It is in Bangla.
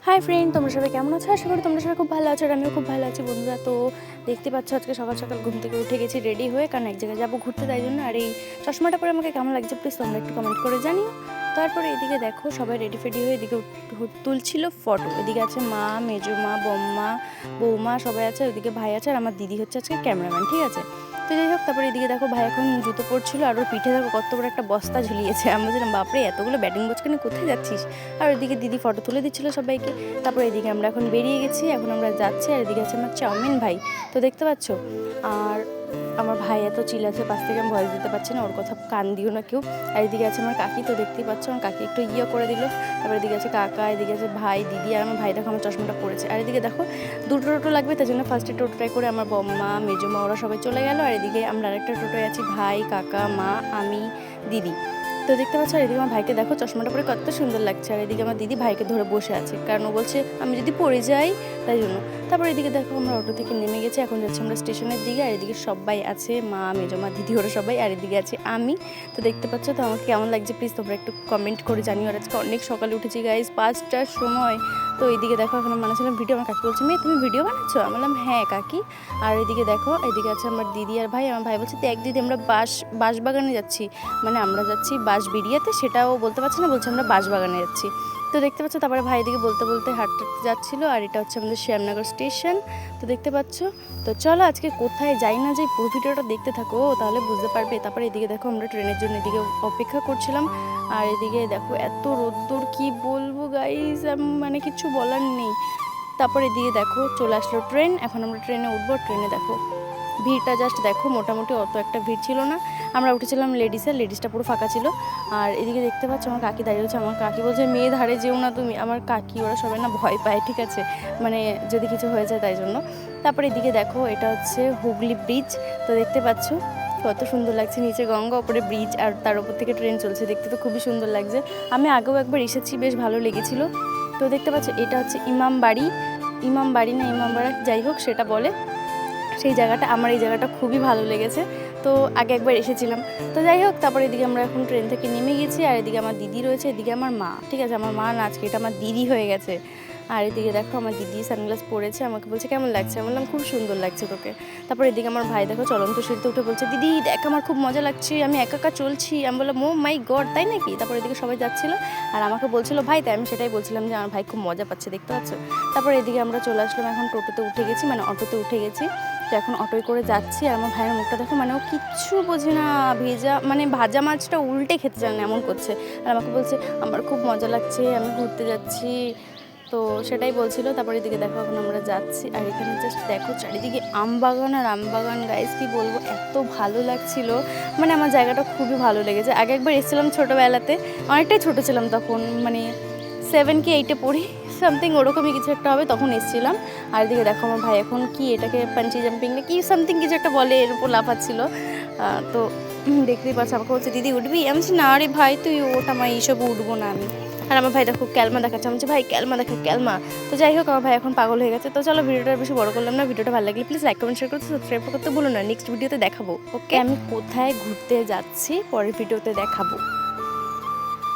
হাই ফ্রেন্ড, তোমরা সবাই কেমন আছো? আশা করি তোমরা সবাই খুব ভালো আছো আর আমিও খুব ভালো আছি বন্ধুরা। তো দেখতে পাচ্ছ আজকে সকাল সকাল ঘুম থেকে উঠে গেছি রেডি হয়ে, কারণ এক জায়গায় যাবো ঘুরতে, তাই জন্য। আর এই চশমাটা পরে আমাকে কেমন লাগছে প্লিজ তোমরা একটু কমেন্ট করে জানিও। তারপরে এদিকে দেখো সবাই রেডি ফেডি হয়ে এদিকে তুলছিল ফটো। এদিকে আছে মা, মেজো মা, বম্মা, বৌমা সবাই আছে, ওইদিকে ভাই আছে আর আমার দিদি হচ্ছে আজকে ক্যামেরাম্যান, ঠিক আছে। তো যাই হোক, তারপরে এদিকে দেখো ভাই এখন জুতো পরছিল আর ওর পিঠে দেখো কত বড় একটা বস্তা ঝুলিয়েছে। আমি বলছিলাম বাপরে এতগুলো ব্যাটিং বোঝ কেন, কোথায় যাচ্ছিস? আর ওইদিকে দিদি ফটো তুলে দিচ্ছিলো সবাইকে। তারপরে এদিকে আমরা এখন বেরিয়ে গেছি, এখন আমরা যাচ্ছি। আর এদিকে আছে আমার চাউমিন ভাই, তো দেখতে পাচ্ছ। আর আমার ভাই এত চিল আছে পাশ থেকে, আমি ভয়েস দিতে পারছি না, ওর কথা কান দিও না কেউ। আর এদিকে আছে আমার কাকি, তো দেখতেই পাচ্ছ আমার কাকি একটু করে দিল। তারপরে এদিকে আছে কাকা, এদিকে আছে ভাই, দিদি, আর আমার ভাই দেখো আমার চশমাটা পড়েছে। আর এদিকে দেখো দুটো টোটো লাগবে, তাই জন্য ফার্স্টে টোটোটাই করে আমার বম্মা, মেজমা ওরা সবাই চলে গেল। আর এদিকে আমরা আরেকটা টোটোয় আছি, ভাই, কাকা, মা, আমি, দিদি। তো দেখতে পাচ্ছ। আর এদিকে আমার ভাইকে দেখো চশমাটা পরে কত সুন্দর লাগছে। আর এদিকে আমার দিদি ভাইকে ধরে বসে আছে, কারণ ও বলছে আমি যদি পড়ে যাই, তাই জন্য। তারপর এদিকে দেখো আমরা অটো থেকে নেমে গেছি, এখন যাচ্ছি আমরা স্টেশনের দিকে। আর এদিকে সবাই আছে, মা, মেজমা, দিদি ওরা সবাই। আর এদিকে আছে আমি। তো দেখতে পাচ্ছ, তো আমাকে কেমন লাগছে প্লিজ তোমরা একটু কমেন্ট করে জানিও। আর আজকে অনেক সকালে উঠেছি গাইজ, 5টার সময়। তো এইদিকে দেখো এখন বানাচ্ছিলাম ভিডিও, আমার কাকি বলছে মেয়ে তুমি ভিডিও বানাচ্ছো? আমি বললাম হ্যাঁ কাকি। আর এদিকে দেখো এদিকে আছে আমার দিদি আর ভাই। আমার ভাই বলছে দেখ দিদি আমরা বাঁশবাগানে যাচ্ছি, মানে আমরা যাচ্ছি বাঁশবেড়িয়াতে, সেটাও বলতে পারছি না, বলছে আমরা বাঁশবাগানে যাচ্ছি। তো দেখতে পাচ্ছ, তারপরে ভাই দিকে বলতে বলতে হাঁটতে যাচ্ছিলো। আর এটা হচ্ছে আমাদের শ্যামনগর স্টেশন, তো দেখতে পাচ্ছ। তো চলো আজকে কোথায় যাই না যাই পুরো ভিডিওটা দেখতে থাকো, তাহলে বুঝতে পারবে। তারপরে এদিকে দেখো আমরা ট্রেনের জন্য এদিকে অপেক্ষা করছিলাম। আর এদিকে দেখো এত রোদ্দুর, কি বলবো গাইস, মানে কিছু বলার নেই। তারপর এদিকে দেখো চলে আসলো ট্রেন, এখন আমরা ট্রেনে উঠবো। ট্রেনে দেখো ভিড়টা জাস্ট দেখো, মোটামুটি অত একটা ভিড় ছিল না। আমরা উঠেছিলাম লেডিসটা পুরো ফাঁকা ছিল। আর এদিকে দেখতে পাচ্ছ আমার কাকি দাঁড়িয়ে রয়েছে। আমার কাকি বলছে মেয়ে ধারে যেও না তুমি। আমার কাকি ওরা সবাই না ভয় পায়, ঠিক আছে, মানে যদি কিছু হয়ে যায় তাই জন্য। তারপরে এদিকে দেখো এটা হচ্ছে হুগলি ব্রিজ, তো দেখতে পাচ্ছ কত সুন্দর লাগছে, নিচে গঙ্গা, ওপরে ব্রিজ, আর তার উপর থেকে ট্রেন চলছে, দেখতে তো খুবই সুন্দর লাগছে। আমি আগেও একবার এসেছি, বেশ ভালো লেগেছিল। তো দেখতে পাচ্ছ এটা হচ্ছে ইমামবাড়ি না ইমামবাড়া, যাই হোক সেটা বলে সেই জায়গাটা। আমার এই জায়গাটা খুবই ভালো লেগেছে, তো আগে একবার এসেছিলাম। তো যাই হোক, তারপরে এদিকে আমরা এখন ট্রেন থেকে নেমে গেছি। আর এদিকে আমার দিদি রয়েছে, এদিকে আমার মা, ঠিক আছে, আমার মা না আজকে এটা আমার দিদি হয়ে গেছে। আর এদিকে দেখো আমার দিদি সানগ্লাস পরেছে, আমাকে বলছে কেমন লাগছে, আমি বললাম খুব সুন্দর লাগছে তোকে। তারপর এদিকে আমার ভাই দেখো চলন্ত সিঁড়িতে উঠে বলছে দিদি দেখ আমার খুব মজা লাগছে, আমি একা একা চলছি। আমি বললাম ও মাই গড তাই নাকি। তারপর এদিকে সবাই যাচ্ছিলো আর আমাকে বলছিল ভাই, তাই আমি সেটাই বলছিলাম যে আমার ভাই খুব মজা পাচ্ছে, দেখতে পাচ্ছ। তারপর এদিকে আমরা চলে আসলাম, এখন টোটোতে উঠে গেছি, মানে অটোতে উঠে গেছি। তো এখন অটোয় করে যাচ্ছি। আর আমার ভাইয়ের মুখটা দেখো, মানে ও কিচ্ছু বোঝে না, মানে ভাজা মাছটা উল্টে খেতে চায় না, এমন করছে। আর আমাকে বলছে আমার খুব মজা লাগছে, আমি ঘুরতে যাচ্ছি, তো সেটাই বলছিল। তারপরে এদিকে দেখো এখন আমরা যাচ্ছি। আর এখানে জাস্ট দেখো চারিদিকে আমবাগান আর আমবাগান গাইস, কি বলবো এত ভালো লাগছিল, মানে আমার জায়গাটা খুবই ভালো লেগেছে। আগে একবার এসেছিলাম ছোটোবেলাতে, অনেকটাই ছোটো ছিলাম তখন, মানে 7 কি 8-এ পড়ি সামথিং, ওরকমই কিছু একটা হবে, তখন এসেছিলাম। আর এদিকে দেখো আমার ভাই এখন কি এটাকে পাঞ্চি জাম্পিং না কি সামথিং কিছু একটা বলে, এর উপর লাফাচ্ছিল। তো দেখতেই পাচ্ছ, আমাকে বলছে দিদি উঠবি, আমি বলছি না রে ভাই তুই ওঠ, আমার এইসব উঠবো না আমি। আর আমার ভাই দেখো ক্যালমা দেখাচ্ছে, আমি বলছি ভাই ক্যালমা দেখা ক্যালমা। তো যাই হোক আমার ভাই এখন পাগল হয়ে গেছে। তো চলো ভিডিওটা বেশি বড় করলাম না, ভিডিওটা ভালো লাগলে প্লিজ লাইক কমেন্ট শেয়ার করতে, সাবস্ক্রাইব করতে ভুলো না। নেক্সট ভিডিওতে দেখাবো ওকে আমি কোথায় ঘুরতে যাচ্ছি, পরের ভিডিওতে দেখাবো।